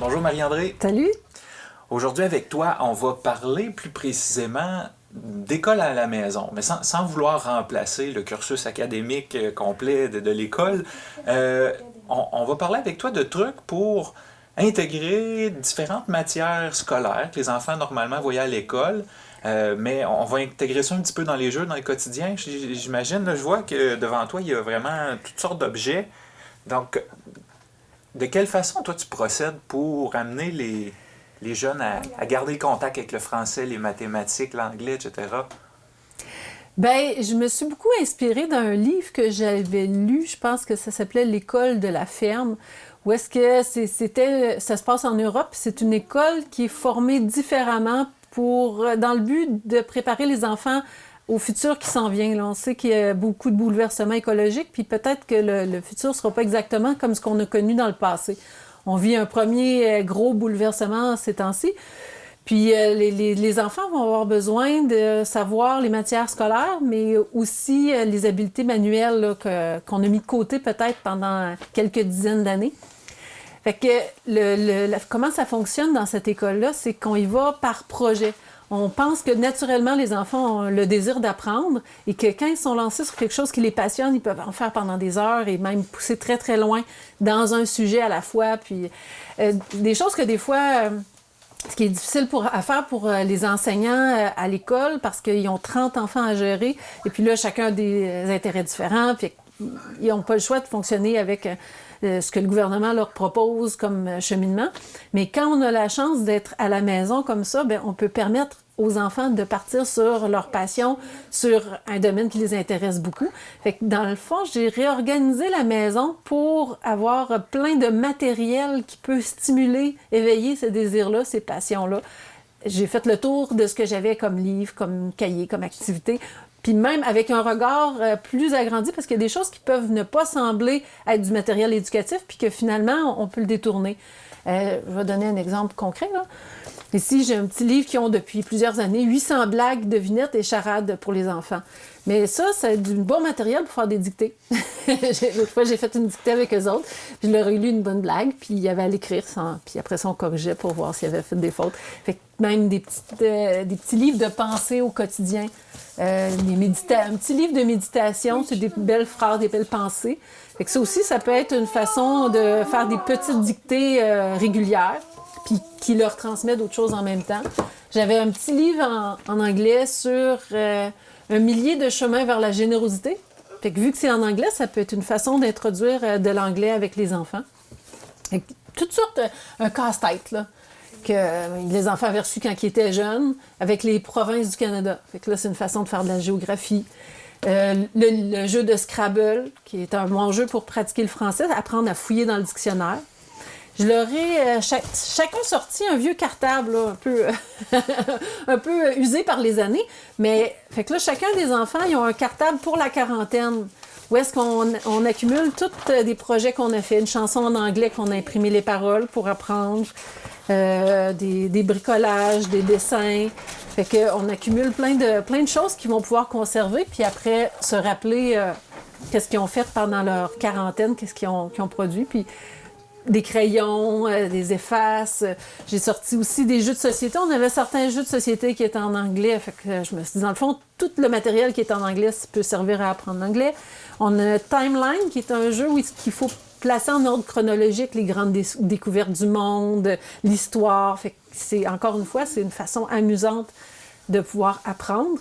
Bonjour Marie-André. Salut! Aujourd'hui avec toi, on va parler plus précisément d'école à la maison, mais sans vouloir remplacer le cursus académique complet de l'école. On va parler avec toi de trucs pour intégrer différentes matières scolaires que les enfants normalement voyaient à l'école. Mais on va intégrer ça un petit peu dans les jeux, dans le quotidien. J'imagine, là, je vois que devant toi, il y a vraiment toutes sortes d'objets. Donc, de quelle façon, toi, tu procèdes pour amener les jeunes à garder le contact avec le français, les mathématiques, l'anglais, etc.? Ben, je me suis beaucoup inspirée d'un livre que j'avais lu, je pense que ça s'appelait L'école de la ferme, où est-ce que ça se passe en Europe, c'est une école qui est formée différemment dans le but de préparer les enfants au futur qui s'en vient. Là, on sait qu'il y a beaucoup de bouleversements écologiques, puis peut-être que le futur ne sera pas exactement comme ce qu'on a connu dans le passé. On vit un premier gros bouleversement ces temps-ci. Puis les enfants vont avoir besoin de savoir les matières scolaires, mais aussi les habiletés manuelles là, qu'on a mis de côté peut-être pendant quelques dizaines d'années. Fait que comment ça fonctionne dans cette école-là, c'est qu'on y va par projet. On pense que naturellement, les enfants ont le désir d'apprendre et que quand ils sont lancés sur quelque chose qui les passionne, ils peuvent en faire pendant des heures et même pousser très, très loin dans un sujet à la fois. Puis des choses que des fois... ce qui est difficile à faire pour les enseignants à l'école parce qu'ils ont 30 enfants à gérer et puis là, chacun a des intérêts différents, puis ils n'ont pas le choix de fonctionner avec ce que le gouvernement leur propose comme cheminement. Mais quand on a la chance d'être à la maison comme ça, bien, on peut permettre aux enfants de partir sur leur passion, sur un domaine qui les intéresse beaucoup. Fait que dans le fond, j'ai réorganisé la maison pour avoir plein de matériel qui peut stimuler, éveiller ces désirs-là, ces passions-là. J'ai fait le tour de ce que j'avais comme livre, comme cahier, comme activité, puis même avec un regard plus agrandi, parce qu'il y a des choses qui peuvent ne pas sembler être du matériel éducatif, puis que finalement, on peut le détourner. Je vais donner un exemple concret, là. Ici, j'ai un petit livre qui ont depuis plusieurs années 800 blagues, devinettes et charades pour les enfants. Mais ça, c'est du bon matériel pour faire des dictées. L'autre fois, j'ai fait une dictée avec eux autres, puis je leur ai lu une bonne blague, puis il y avait à l'écrire, puis après ça, on corrigeait pour voir s'il avait fait des fautes. Fait que même des petits livres de pensée au quotidien, un petit livre de méditation, c'est des belles phrases, des belles pensées. Fait que ça aussi, ça peut être une façon de faire des petites dictées régulières, puis qui leur transmet d'autres choses en même temps. J'avais un petit livre en anglais sur un millier de chemins vers la générosité. Fait que vu que c'est en anglais, ça peut être une façon d'introduire de l'anglais avec les enfants. Fait que, toutes sortes, un casse-tête, là, que les enfants avaient reçu quand ils étaient jeunes, avec les provinces du Canada. Fait que là, c'est une façon de faire de la géographie. Le jeu de Scrabble, qui est un bon jeu pour pratiquer le français, apprendre à fouiller dans le dictionnaire. Je leur ai chacun sorti un vieux cartable, là, un peu usé par les années. Mais fait que là, chacun des enfants, ils ont un cartable pour la quarantaine. Où est-ce qu'on accumule tous des projets qu'on a fait, une chanson en anglais qu'on a imprimé les paroles pour apprendre, des bricolages, des dessins. Fait qu'on accumule plein de choses qu'ils vont pouvoir conserver, puis après se rappeler qu'est-ce qu'ils ont fait pendant leur quarantaine, qu'est-ce qu'ils ont produit. Puis des crayons, des effaces. J'ai sorti aussi des jeux de société. On avait certains jeux de société qui étaient en anglais. Fait que je me suis dit, dans le fond, tout le matériel qui est en anglais peut servir à apprendre l'anglais. On a Timeline, qui est un jeu où il faut placer en ordre chronologique les grandes découvertes du monde, l'histoire. Fait que encore une fois, c'est une façon amusante de pouvoir apprendre.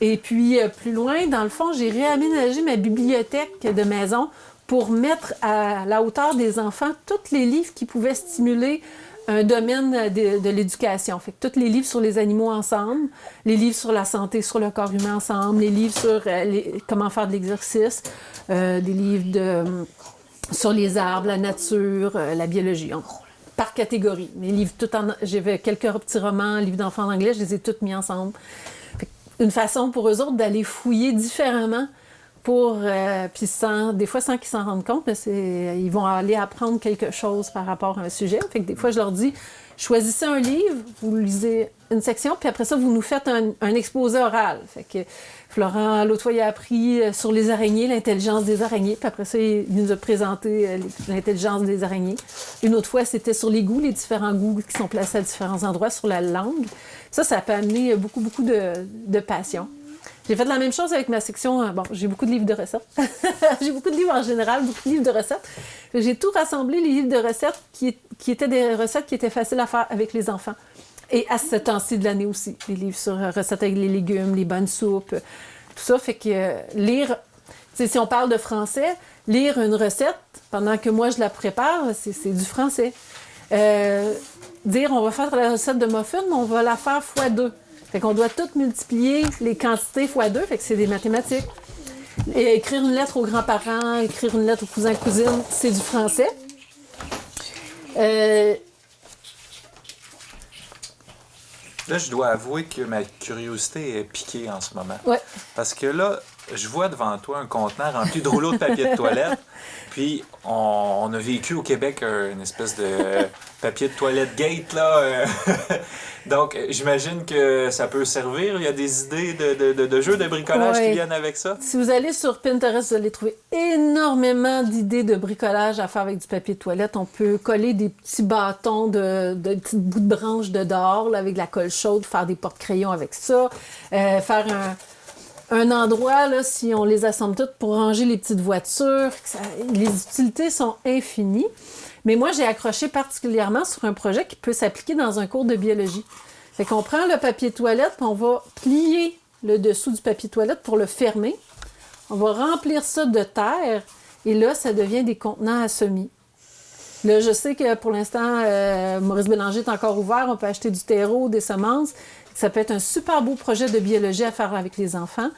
Et puis, plus loin, dans le fond, j'ai réaménagé ma bibliothèque de maison pour mettre à la hauteur des enfants tous les livres qui pouvaient stimuler un domaine de l'éducation. Fait que tous les livres sur les animaux ensemble, les livres sur la santé, sur le corps humain ensemble, les livres sur comment faire de l'exercice, des livres sur les arbres, la nature, la biologie, par catégorie. Mes livres, j'avais quelques petits romans, livres d'enfants en anglais, je les ai tous mis ensemble. Fait une façon pour eux autres d'aller fouiller différemment puis des fois sans qu'ils s'en rendent compte, mais ils vont aller apprendre quelque chose par rapport à un sujet. Fait que des fois, je leur dis, choisissez un livre, vous lisez une section, puis après ça, vous nous faites un exposé oral. Fait que Florent, l'autre fois, il a appris sur les araignées, l'intelligence des araignées, puis après ça, il nous a présenté l'intelligence des araignées. Une autre fois, c'était sur les goûts, les différents goûts qui sont placés à différents endroits sur la langue. Ça peut amener beaucoup de passion. J'ai fait la même chose avec ma section. Bon, j'ai beaucoup de livres de recettes. J'ai beaucoup de livres en général, beaucoup de livres de recettes. J'ai tout rassemblé, les livres de recettes qui étaient des recettes qui étaient faciles à faire avec les enfants. Et à ce temps-ci de l'année aussi. Les livres sur recettes avec les légumes, les bonnes soupes, tout ça. Fait que lire, si on parle de français, lire une recette pendant que moi je la prépare, c'est du français. Dire on va faire la recette de muffins, mais on va la faire x2. Fait qu'on doit tout multiplier les quantités x2, fait que c'est des mathématiques. Et écrire une lettre aux grands-parents, écrire une lettre aux cousins et cousines, c'est du français. Là, je dois avouer que ma curiosité est piquée en ce moment. Ouais. Parce que là, je vois devant toi un conteneur rempli de rouleaux de papier de toilette. Puis, on a vécu au Québec une espèce de papier de toilette gate, là. Donc, j'imagine que ça peut servir. Il y a des idées de jeux de bricolage qui viennent avec ça. Si vous allez sur Pinterest, vous allez trouver énormément d'idées de bricolage à faire avec du papier de toilette. On peut coller des petits bâtons de petits bouts de branches de dehors là, avec de la colle chaude, faire des porte-crayons avec ça, faire un endroit, là, si on les assemble toutes, pour ranger les petites voitures. Les utilités sont infinies. Mais moi, j'ai accroché particulièrement sur un projet qui peut s'appliquer dans un cours de biologie. Fait qu'on prend le papier toilette, puis on va plier le dessous du papier toilette pour le fermer. On va remplir ça de terre, et là, ça devient des contenants à semis. Là, je sais que pour l'instant, Maurice Bélanger est encore ouvert. On peut acheter du terreau, des semences. Ça peut être un super beau projet de biologie à faire avec les enfants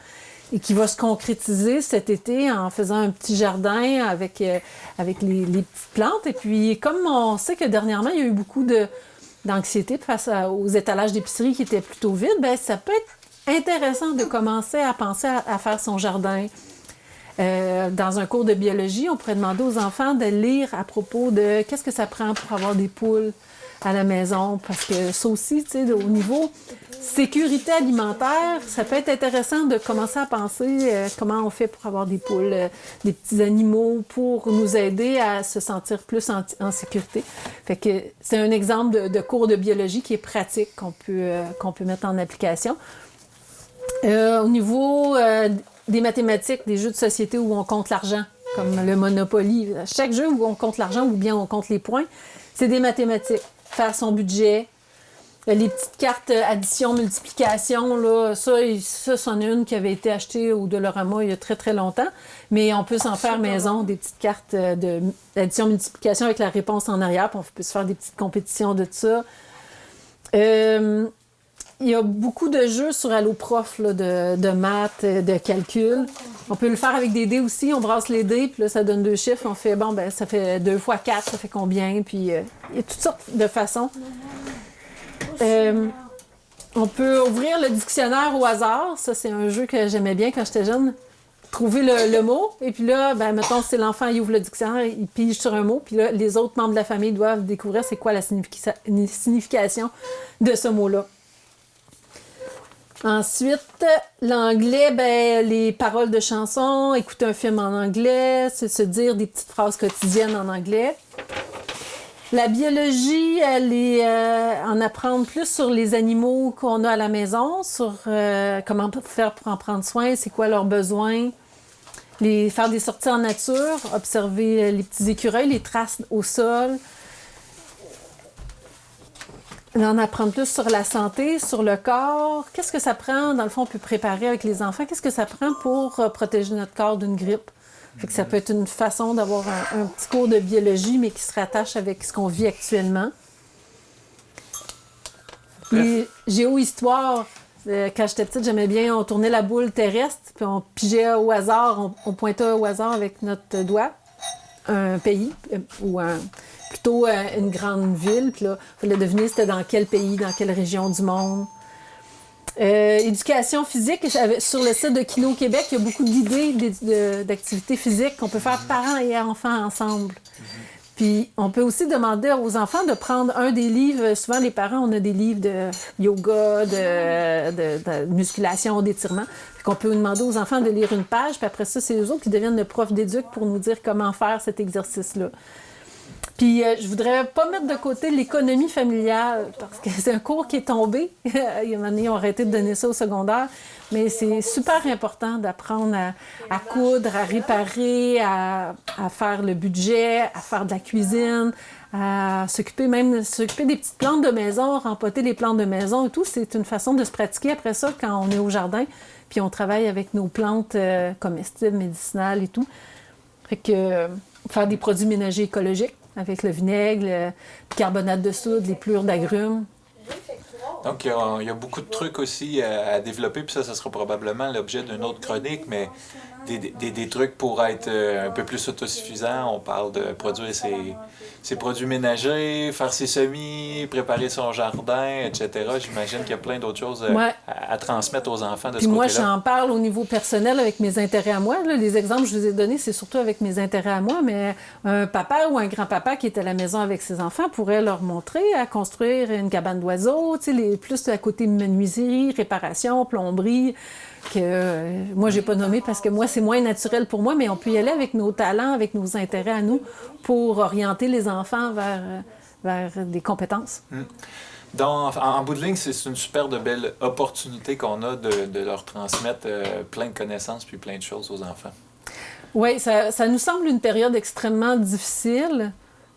et qui va se concrétiser cet été en faisant un petit jardin avec les petites plantes. Et puis, comme on sait que dernièrement, il y a eu beaucoup d'anxiété face aux étalages d'épicerie qui étaient plutôt vides, bien, ça peut être intéressant de commencer à penser à faire son jardin. Dans un cours de biologie, on pourrait demander aux enfants de lire à propos de qu'est-ce que ça prend pour avoir des poules à la maison, parce que ça aussi, tu sais, au niveau sécurité alimentaire, ça peut être intéressant de commencer à penser comment on fait pour avoir des poules, des petits animaux, pour nous aider à se sentir plus en sécurité. Fait que c'est un exemple de cours de biologie qui est pratique, qu'on peut mettre en application. Au niveau des mathématiques, des jeux de société où on compte l'argent, comme le Monopoly, chaque jeu où on compte l'argent ou bien on compte les points, c'est des mathématiques. Faire son budget, les petites cartes addition-multiplication, là, ça, c'en est une qui avait été achetée au Dollarama il y a très, très longtemps, mais on peut s'en faire maison, des petites cartes d'addition-multiplication avec la réponse en arrière, puis on peut se faire des petites compétitions de ça. Il y a beaucoup de jeux sur Alloprof là, de maths, de calcul. On peut le faire avec des dés aussi. On brasse les dés, puis là, ça donne 2 chiffres. On fait, ça fait 2 fois 4, ça fait combien? Puis il y a toutes sortes de façons. On peut ouvrir le dictionnaire au hasard. Ça, c'est un jeu que j'aimais bien quand j'étais jeune. Trouver le mot. Et puis là, mettons, c'est l'enfant, il ouvre le dictionnaire, il pige sur un mot. Puis là, les autres membres de la famille doivent découvrir c'est quoi la signification de ce mot-là. Ensuite, l'anglais, les paroles de chansons, écouter un film en anglais, se dire des petites phrases quotidiennes en anglais. La biologie, elle est en apprendre plus sur les animaux qu'on a à la maison, sur comment faire pour en prendre soin, c'est quoi leurs besoins. Faire des sorties en nature, observer les petits écureuils, les traces au sol. En apprendre plus sur la santé, sur le corps. Qu'est-ce que ça prend? Dans le fond, on peut préparer avec les enfants. Qu'est-ce que ça prend pour protéger notre corps d'une grippe? Fait que ça peut être une façon d'avoir un petit cours de biologie, mais qui se rattache avec ce qu'on vit actuellement. Les géohistoires. Quand j'étais petite, j'aimais bien, on tournait la boule terrestre, puis on pigeait au hasard, on pointait au hasard avec notre doigt un pays ou plutôt une grande ville. Puis là, il fallait deviner c'était dans quel pays, dans quelle région du monde. Éducation physique. Sur le site de Kino Québec, il y a beaucoup d'idées d'activités physiques qu'on peut faire parents et enfants ensemble. Puis, on peut aussi demander aux enfants de prendre un des livres. Souvent, les parents, on a des livres de yoga, de musculation, d'étirement. Puis qu'on peut demander aux enfants de lire une page. Puis après ça, c'est eux autres qui deviennent le prof d'éduc pour nous dire comment faire cet exercice-là. Puis, je voudrais pas mettre de côté l'économie familiale, parce que c'est un cours qui est tombé. Il y a un moment donné, ils ont arrêté de donner ça au secondaire. Mais c'est super important d'apprendre à coudre, à réparer, à faire le budget, à faire de la cuisine, à s'occuper des petites plantes de maison, rempoter les plantes de maison et tout. C'est une façon de se pratiquer après ça quand on est au jardin. Puis on travaille avec nos plantes comestibles, médicinales et tout. Fait que faire des produits ménagers écologiques avec le vinaigre, le carbonate de soude, les pelures d'agrumes. Donc, il y a beaucoup de trucs aussi à développer, puis ça sera probablement l'objet d'une autre chronique, mais des trucs pour être un peu plus autosuffisant. On parle de produire ses produits ménagers, faire ses semis, préparer son jardin, etc. J'imagine qu'il y a plein d'autres choses à transmettre aux enfants de puis ce côté-là. Moi, j'en parle au niveau personnel avec mes intérêts à moi. Là, les exemples que je vous ai donnés, c'est surtout avec mes intérêts à moi, mais un papa ou un grand-papa qui est à la maison avec ses enfants pourrait leur montrer à construire une cabane d'oiseaux, plus à côté menuiserie, réparation, plomberie, que moi, j'ai pas nommé parce que moi, c'est moins naturel pour moi, mais on peut y aller avec nos talents, avec nos intérêts à nous pour orienter les enfants vers des compétences. En bout de ligne, c'est une super de belle opportunité qu'on a de leur transmettre plein de connaissances puis plein de choses aux enfants. Oui, ça nous semble une période extrêmement difficile,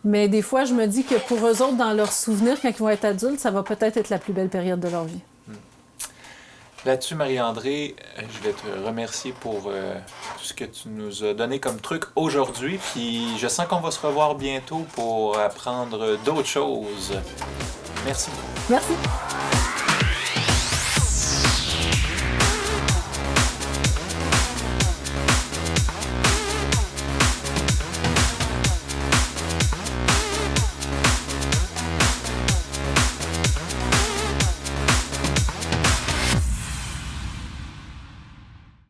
mais des fois, je me dis que pour eux autres, dans leurs souvenirs, quand ils vont être adultes, ça va peut-être être la plus belle période de leur vie. Là-dessus, Marie-André, je vais te remercier pour tout ce que tu nous as donné comme truc aujourd'hui. Puis je sens qu'on va se revoir bientôt pour apprendre d'autres choses. Merci. Merci.